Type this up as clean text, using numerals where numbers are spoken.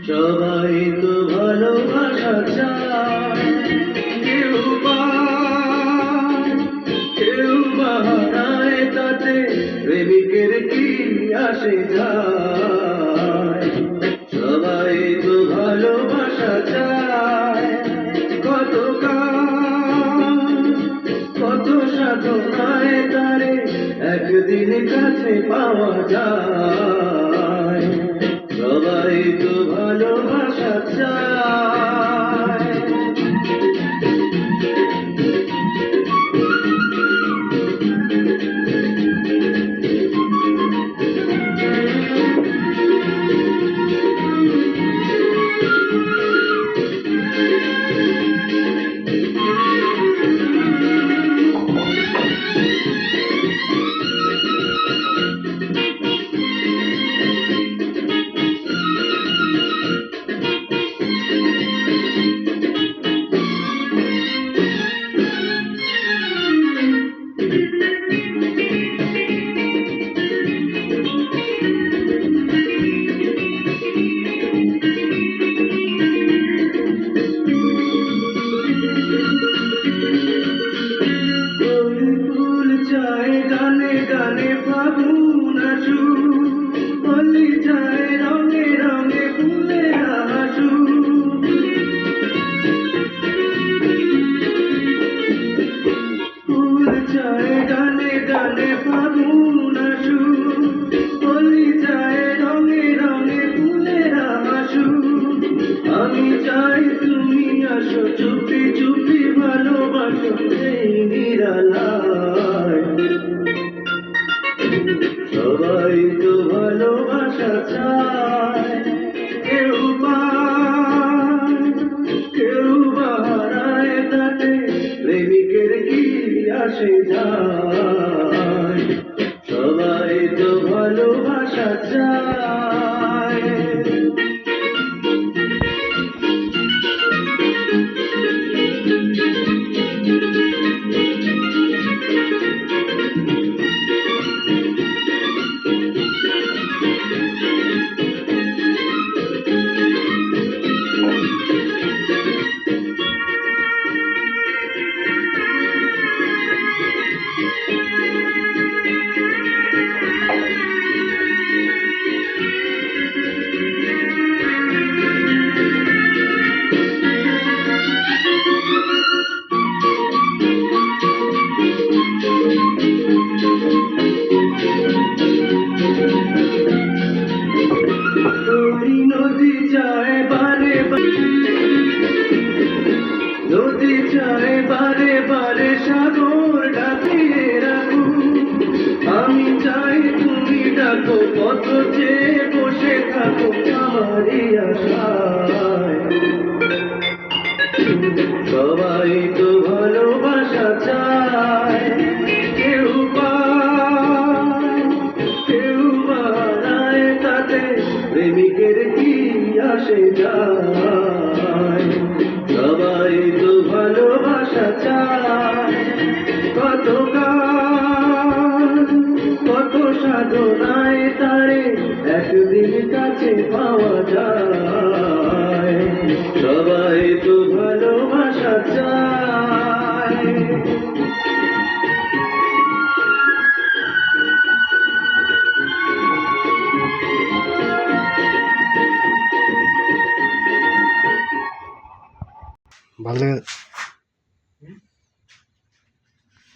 সবাই তো ভালোবাসা চায়, কেউ পায় কেউ বা হারায়, তাতে প্রেমিকের কি আসে যায়। সবাই তো ভালোবাসা চায়, কত কত সাধনায় তারে একদিন কাছে পাওয়া যায়। সবাই তো ভালোবাসা চায়। গানে গানে ফাগুন আসু, বলি যায় রঙে রঙে ফুলে আসু। ফুল চায় গানে গানে ফাগুন আসু, বলি যায় রঙে রঙে ফুলে আসু। আমি চাই তুমি আসো, চুপি চুপি ভালোবাসো এই নিরালায়। সবাই তো ভালোবাসা চায়, কেউ পায় কেউ বা হারায়, তাতে প্রেমিকের কি আসে যায়। সবাই তো ভালোবাসা চায়। নদী চায় বারে নদী চায় বারে বারে সাগর ডাকিয়ে রাখো। আমি চাই তুমি ডাকো, কত চেয়ে বসে থাকো আমারই আশায়। সবাই তো ভালোবাসা চায়, কেউ পায় কেউ হারায়, তাতে প্রেমিকের কি আসে যায়। সবাই তো ভালোবাসা চায়, কত কত সাধনায় তারে একদিন কাছে পাওয়া যায়। সবাই তো ভালোবাসা চায়। ভালো